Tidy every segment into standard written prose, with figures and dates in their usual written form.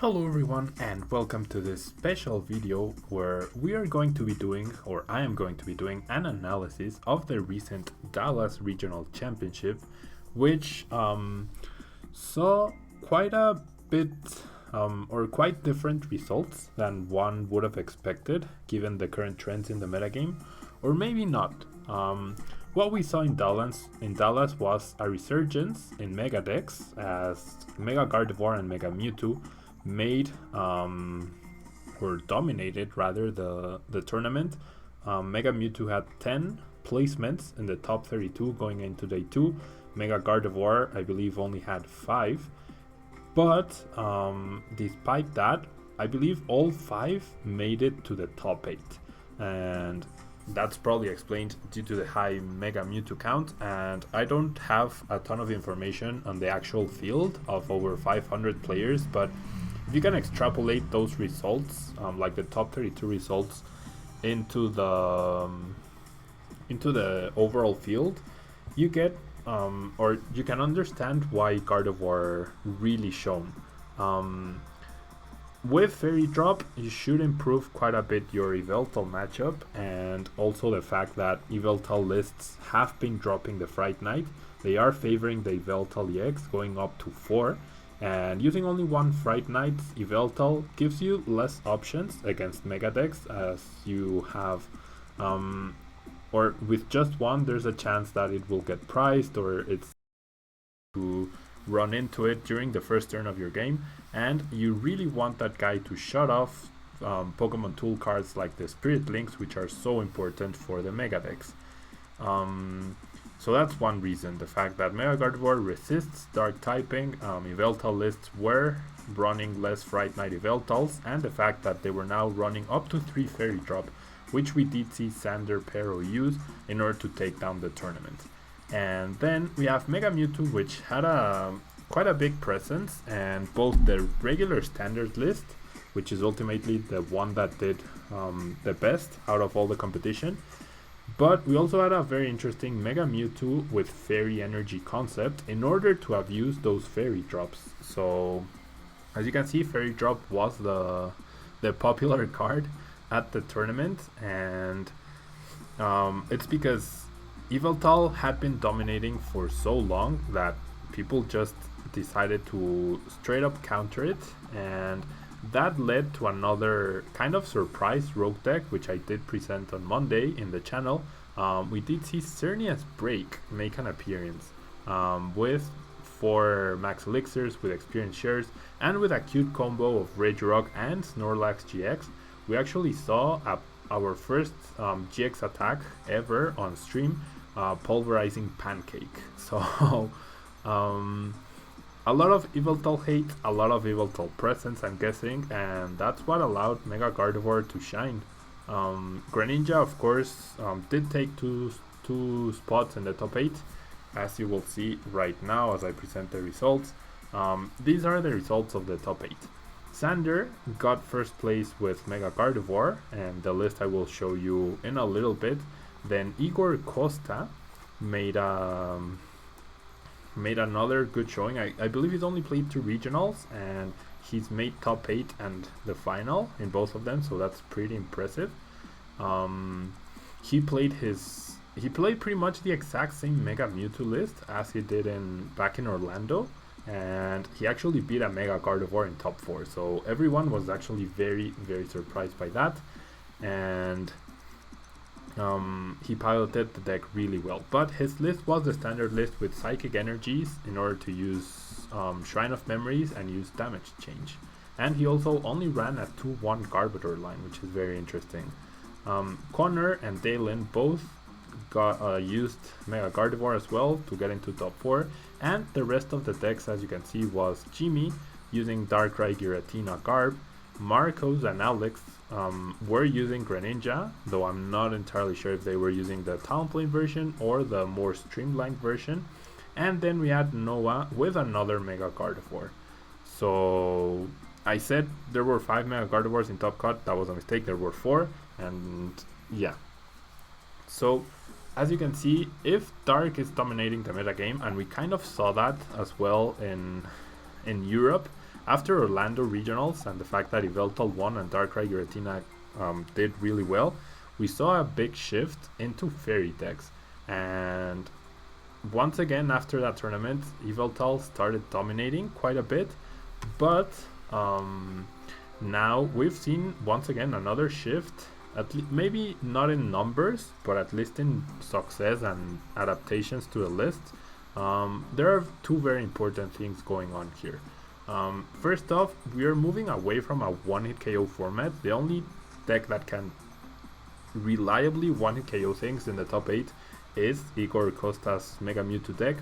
Hello everyone and welcome to this special video where we are going to be doing, or I am going to be doing, an analysis of the recent Dallas Regional Championship, which saw quite a bit or quite different results than one would have expected given the current trends in the metagame, or maybe not. What we saw in Dallas was a resurgence in Mega decks as Mega Gardevoir and Mega Mewtwo made or dominated rather the tournament. Mega Mewtwo had 10 placements in the top 32 going into day 2. Mega Gardevoir I believe only had 5, but despite that I believe all 5 made it to the top 8, and that's probably explained due to the high Mega Mewtwo count, and I don't have a ton of information on the actual field of over 500 players, but if you can extrapolate those results, like the top 32 results, into the overall field, you get or you can understand why Gardevoir really shone. With Fairy Drop, you should improve quite a bit your Yveltal matchup, and also the fact that Yveltal lists have been dropping the Fright Knight. They are favoring the Yveltal EX, going up to 4. And using only one Fright Knight Yveltal gives you less options against Mega decks, as you have, or with just one, there's a chance that it will get prized or it's to run into it during the first turn of your game, and you really want that guy to shut off Pokemon tool cards like the Spirit Links, which are so important for the Mega decks. So that's one reason, the fact that Mega Gardevoir resists dark typing, Yveltal lists were running less Fright Knight Yveltals, and the fact that they were now running up to 3 Fairy Drop, which we did see Sander Pero use in order to take down the tournament. And then we have Mega Mewtwo, which had quite a big presence, and both the regular standard list, which is ultimately the one that did the best out of all the competition, but we also had a very interesting Mega Mewtwo with Fairy Energy concept in order to abuse those Fairy Drops. So as you can see, Fairy Drop was the popular card at the tournament, and it's because Yveltal had been dominating for so long that people just decided to straight up counter it, and that led to another kind of surprise rogue deck, which I did present on Monday in the channel. We did see Cernia's Break make an appearance with 4 max elixirs with experience shares, and with a cute combo of Regirock and Snorlax GX. We actually saw our first GX attack ever on stream, Pulverizing Pancake. So a lot of Yveltal hate, a lot of Yveltal presence, I'm guessing, and that's what allowed Mega Gardevoir to shine. Greninja, of course, did take two spots in the top 8, as you will see right now as I present the results. These are the results of the top 8. Sander got first place with Mega Gardevoir, and the list I will show you in a little bit. Then Igor Costa made another good showing. I believe he's only played 2 regionals, and he's made top 8 and the final in both of them, so that's pretty impressive. He played pretty much the exact same Mega Mewtwo list as he did back in Orlando, and he actually beat a Mega Gardevoir in top 4, so everyone was actually very, very surprised by that, and he piloted the deck really well. But his list was the standard list with Psychic Energies in order to use Shrine of Memories and use Damage Change. And he also only ran a 2-1 Garbodor line, which is very interesting. Connor and Dalen both used Mega Gardevoir as well to get into top 4. And the rest of the decks, as you can see, was Jimmy using Darkrai Giratina Garb. Marcos and Alex were using Greninja, though I'm not entirely sure if they were using the Talonflame version or the more streamlined version. And then we had Noah with another Mega Gardevoir. So I said there were 5 Mega Gardevoirs in Top Cut. That was a mistake. There were 4, and yeah. So as you can see, if Dark is dominating the metagame, and we kind of saw that as well in Europe, after Orlando Regionals and the fact that Yveltal won and Darkrai Giratina did really well, we saw a big shift into fairy decks. And once again, after that tournament, Yveltal started dominating quite a bit, but now we've seen once again another shift, maybe not in numbers, but at least in success and adaptations to the list. There are two very important things going on here. First off, we are moving away from a one-hit KO format. The only deck that can reliably one-hit KO things in the top 8 is Igor Costa's Mega Mewtwo deck.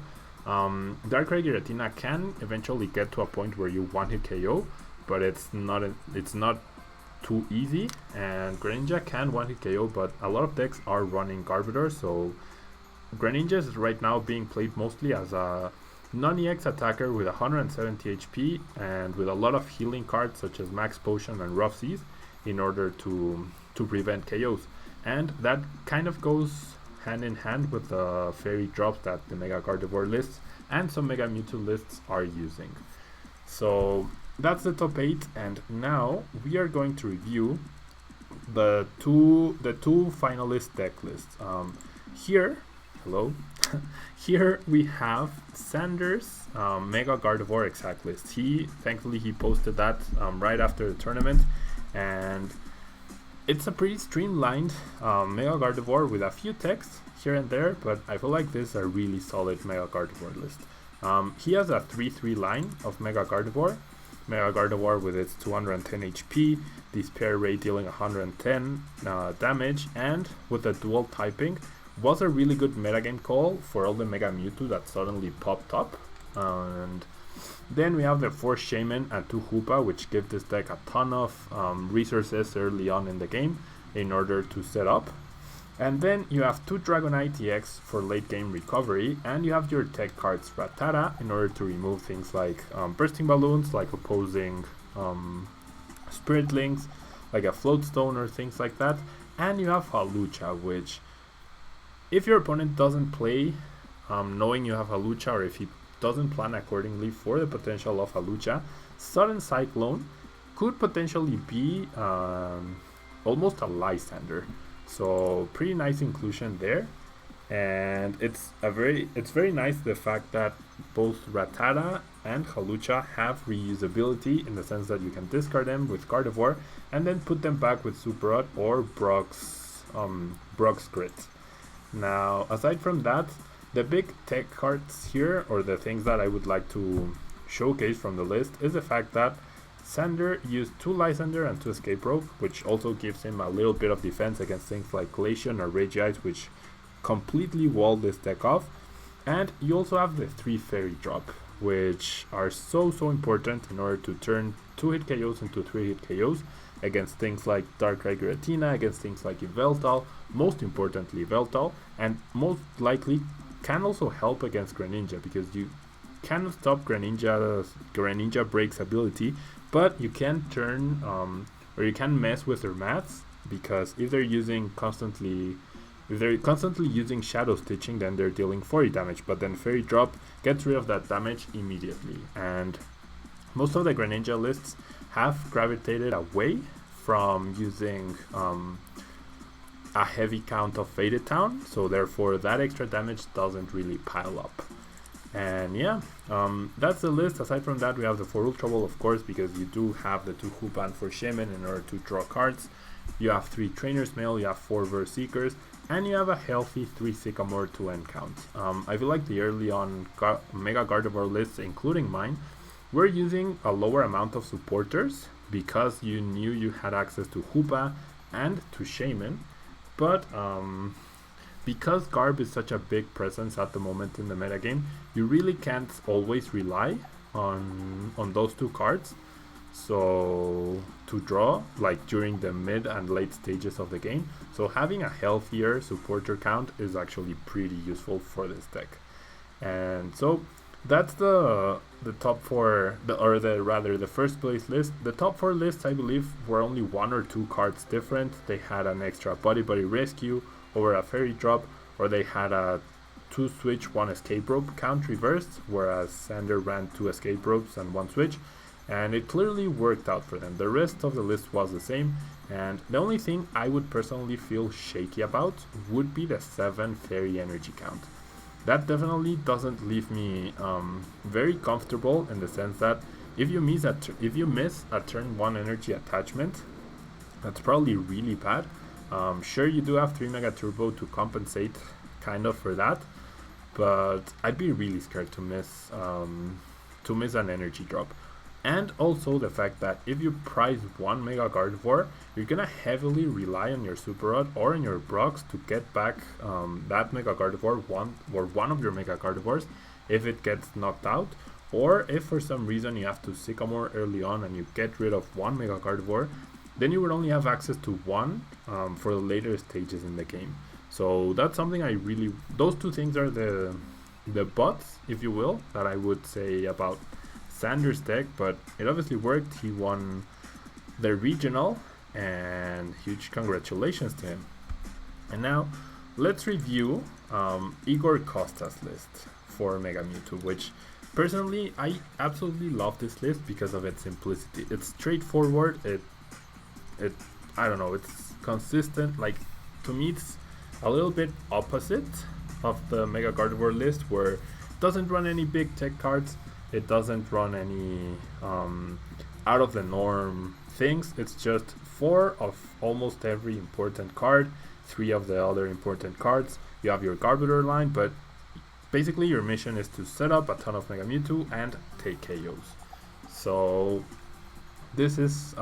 Darkrai Giratina can eventually get to a point where you one-hit KO, but it's not too easy. And Greninja can one-hit KO, but a lot of decks are running Gardevoir, so Greninja is right now being played mostly as a non-EX attacker with 170 HP and with a lot of healing cards such as Max Potion and Rough Seas in order to prevent KOs. And that kind of goes hand in hand with the fairy drops that the Mega Gardevoir lists and some Mega Mewtwo lists are using. So that's the top 8, and now we are going to review the two finalist deck lists. Here we have Sander's Mega Gardevoir exact list. Thankfully he posted that right after the tournament, and it's a pretty streamlined Mega Gardevoir with a few texts here and there, but I feel like this is a really solid Mega Gardevoir list. He has a 3-3 line of Mega Gardevoir. Mega Gardevoir with its 210 HP, Despair Ray dealing 110 damage, and with the dual typing, was a really good metagame call for all the Mega Mewtwo that suddenly popped up. And then we have the 4 Shaman and 2 Hoopa, which give this deck a ton of resources early on in the game in order to set up. And then you have 2 Dragonite EX for late game recovery, and you have your tech cards Rattata in order to remove things like bursting balloons, like opposing Spirit Links, like a Floatstone or things like that. And you have Hawlucha, which if your opponent doesn't play knowing you have Hawlucha, or if he doesn't plan accordingly for the potential of Hawlucha, Sudden Cyclone could potentially be almost a Lysander. So pretty nice inclusion there, and it's very nice the fact that both Rattata and Hawlucha have reusability in the sense that you can discard them with Gardevoir and then put them back with Super Rod or Brock's Grit. Now, aside from that, the big tech cards here, or the things that I would like to showcase from the list, is the fact that Sander used 2 Lysander and 2 Escape Rope, which also gives him a little bit of defense against things like Glaceon or Regice, which completely wall this deck off. And you also have the 3 Fairy Drop, which are so important in order to turn 2-hit KOs into 3-hit KOs against things like Darkrai Giratina, against things like Yveltal, most importantly Yveltal, and most likely can also help against Greninja, because you cannot stop Greninja Break's ability, but you can turn or you can mess with their maths, because if they're constantly using Shadow Stitching, then they're dealing 40 damage, but then Fairy Drop gets rid of that damage immediately. And most of the Greninja lists have gravitated away from using a heavy count of Faded Town, so therefore that extra damage doesn't really pile up. And yeah, that's the list. Aside from that, we have the 4 Ultra Ball, of course, because you do have the 2 Hoopa and 4 Shaman in order to draw cards. You have 3 Trainer's Mail, you have 4 Verse Seekers, and you have a healthy 3 Sycamore to end count. I feel like the early on Mega Gardevoir lists, including mine, were using a lower amount of supporters because you knew you had access to Hoopa and to Shaman, but because Garb is such a big presence at the moment in the metagame, you really can't always rely on those 2 cards. So to draw like during the mid and late stages of the game, so having a healthier supporter count is actually pretty useful for this deck. And so that's the top 4, the first place list. The top 4 lists, I believe, were only 1 or 2 cards different. They had an extra Buddy Rescue over a Fairy Drop, or they had a 2 switch 1 Escape Rope count reversed, whereas Sander ran 2 Escape Ropes and 1 switch. and it clearly worked out for them. The rest of the list was the same, and the only thing I would personally feel shaky about would be the 7 fairy energy count. That definitely doesn't leave me very comfortable, in the sense that if you miss a turn 1 energy attachment, that's probably really bad. Sure, you do have 3 Mega Turbo to compensate kind of for that, but I'd be really scared to miss an energy drop. And also the fact that if you prize 1 Mega Gardevoir, you're gonna heavily rely on your Super Rod or on your Brox to get back that Mega Gardevoir, one of your Mega Gardevoirs, if it gets knocked out, or if for some reason you have to Sycamore early on and you get rid of 1 Mega Gardevoir, then you would only have access to 1 for the later stages in the game. So that's something those two things are the buts, if you will, that I would say about Sanders' deck, but it obviously worked. He won the regional, and huge congratulations to him. And now let's review Igor Costa's list for Mega Mewtwo, which personally I absolutely love this list because of its simplicity. It's straightforward. I don't know, it's consistent. Like, to me it's a little bit opposite of the Mega Gardevoir list, where it doesn't run any big tech cards. It doesn't run any out of the norm things. It's just 4 of almost every important card, 3 of the other important cards. You have your Garbodor line, but basically your mission is to set up a ton of Mega Mewtwo and take KOs. So this is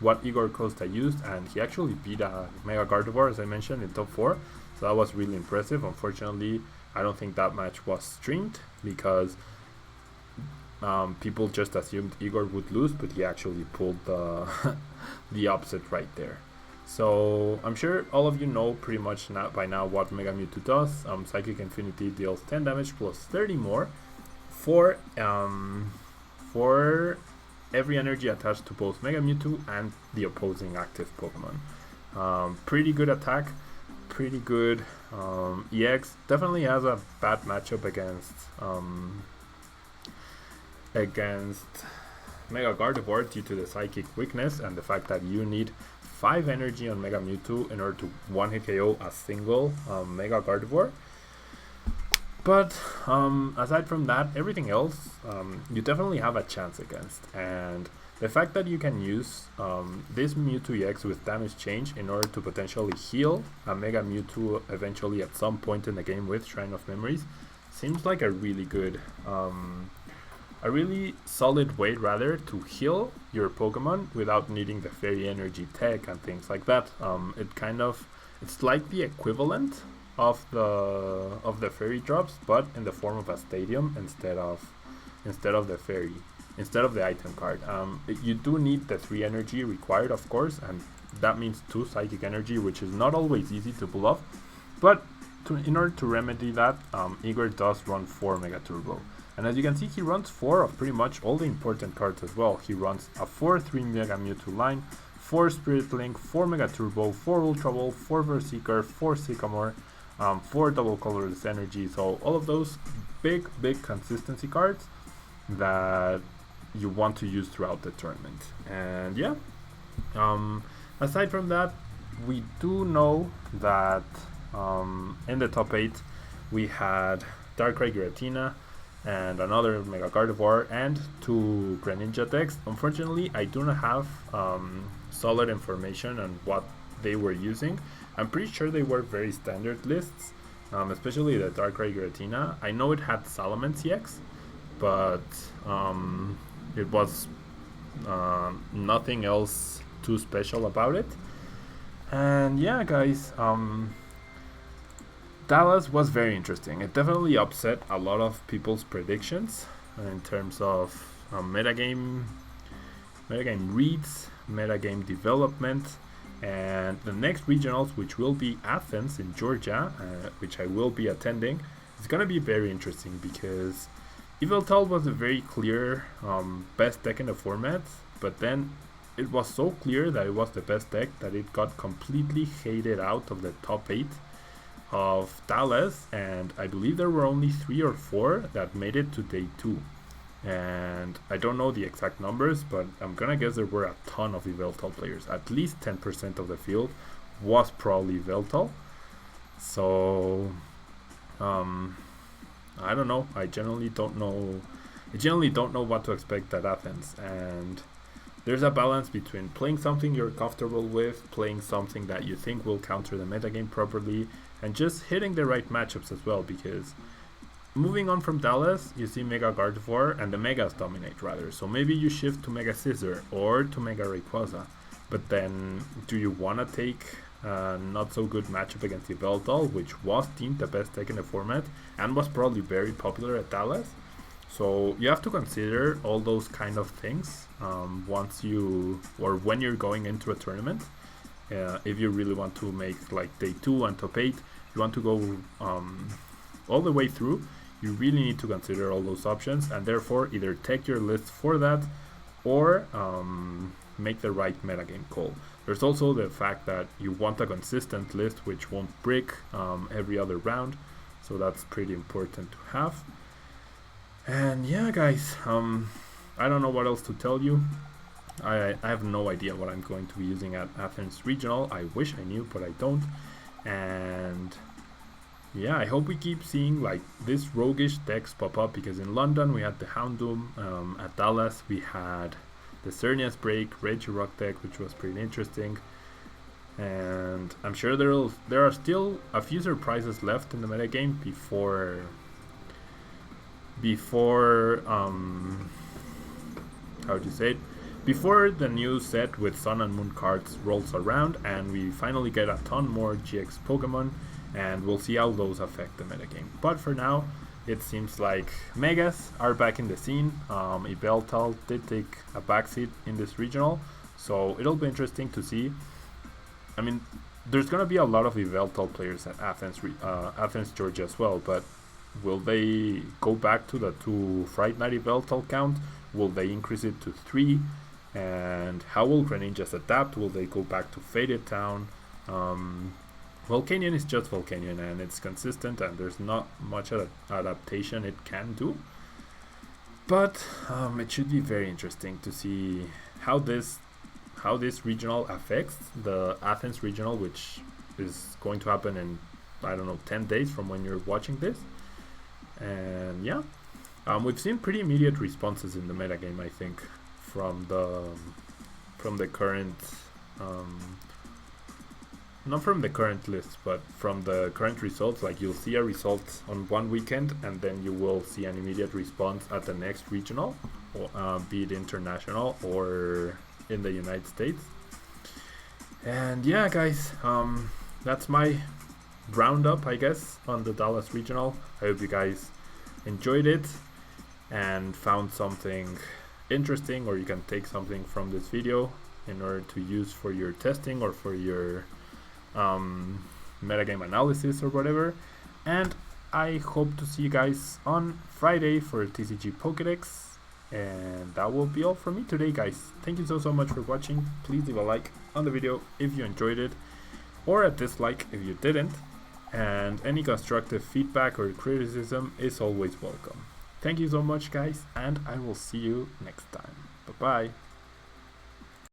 what Igor Costa used, and he actually beat a Mega Gardevoir, as I mentioned, in top 4. So that was really impressive. Unfortunately, I don't think that match was streamed because people just assumed Igor would lose, but he actually pulled the the upset right there. So I'm sure all of you know pretty much by now what Mega Mewtwo does. Psychic Infinity deals 10 damage plus 30 more for every energy attached to both Mega Mewtwo and the opposing active Pokemon. Pretty good attack, pretty good. EX definitely has a bad matchup against Mega Gardevoir due to the psychic weakness and the fact that you need 5 energy on Mega Mewtwo in order to one-hit KO a single Mega Gardevoir. But aside from that, everything else you definitely have a chance against. And the fact that you can use this Mewtwo EX with damage change in order to potentially heal a Mega Mewtwo eventually at some point in the game with Shrine of Memories seems like a really good a really solid way rather to heal your Pokemon without needing the fairy energy tech and things like that. It's like the equivalent of the fairy drops, but in the form of a stadium instead of the item card. You do need the 3 energy required, of course, and that means 2 psychic energy, which is not always easy to pull off. But in order to remedy that, Igor does run 4 Mega Turbo. And as you can see, he runs 4 of pretty much all the important cards as well. He runs a 4-3 Mega Mewtwo line, 4 Spirit Link, 4 Mega Turbo, 4 Ultra Ball, 4 Berserker, 4 Sycamore, 4 Double Colorless Energy. So all of those big consistency cards that you want to use throughout the tournament. And yeah, aside from that, we do know that in the top 8 we had Darkrai Giratina and another Mega Gardevoir and 2 Greninja decks. Unfortunately, I do not have solid information on what they were using. I'm pretty sure they were very standard lists, especially the Darkrai Giratina. I know it had Salamence EX, but it was nothing else too special about it. And yeah, guys, Dallas was very interesting. It definitely upset a lot of people's predictions in terms of metagame reads, metagame development, and the next regionals, which will be Athens in Georgia, which I will be attending. It's gonna be very interesting because Yveltal was a very clear best deck in the format, but then it was so clear that it was the best deck that it got completely hated out of the top 8 of Dallas, and I believe there were only 3 or 4 that made it to day 2. and I don't know the exact numbers, but I'm gonna guess there were a ton of Yveltal players. At least 10% of the field was probably Yveltal. So I don't know. I generally don't know what to expect at Athens, and there's a balance between playing something you're comfortable with, playing something that you think will counter the metagame properly, and just hitting the right matchups as well, because moving on from Dallas, you see Mega Gardevoir, and the Megas dominate rather. So maybe you shift to Mega Scizor or to Mega Rayquaza, but then do you want to take a not so good matchup against Yveltal, which was deemed the best deck in the format and was probably very popular at Dallas? So you have to consider all those kind of things when you're going into a tournament. If you really want to make like day 2 and top 8, you want to go all the way through, you really need to consider all those options, and therefore either take your list for that or make the right metagame call. There's also the fact that you want a consistent list which won't break every other round, so that's pretty important to have. And yeah, guys, I don't know what else to tell you. I have no idea what I'm going to be using at Athens Regional. I wish I knew, but I don't. And yeah, I hope we keep seeing like this roguish decks pop up, because in London we had the Houndoom, at Dallas we had the Cernia's Break, Regirock deck, which was pretty interesting. And I'm sure there are still a few surprises left in the metagame before before the new set with Sun and Moon cards rolls around and we finally get a ton more GX Pokemon, and we'll see how those affect the metagame. But for now, it seems like Megas are back in the scene. Yveltal did take a backseat in this regional, so it'll be interesting to see. I mean, there's gonna be a lot of Yveltal players at Athens, Georgia as well, but will they go back to the 2 Fright Night Yveltal count? Will they increase it to 3? And how will Greninjas adapt? Will they go back to Faded Town? Volcanion is just Volcanion, and it's consistent, and there's not much adaptation it can do. But it should be very interesting to see how this regional affects the Athens regional, which is going to happen in, I don't know, 10 days from when you're watching this. And yeah, we've seen pretty immediate responses in the metagame, I think, from the current not from the current list, but from the current results. Like, you'll see a result on one weekend, and then you will see an immediate response at the next regional, or, be it international or in the United States. And yeah, guys, that's my roundup, I guess, on the Dallas regional. I hope you guys enjoyed it and found something interesting, or you can take something from this video in order to use for your testing or for your metagame analysis or whatever. And I hope to see you guys on Friday for TCG Pokédex. And that will be all from me today, guys. Thank you so much for watching. Please leave a like on the video if you enjoyed it, or a dislike if you didn't. And any constructive feedback or criticism is always welcome. Thank you so much, guys, and I will see you next time. Bye bye.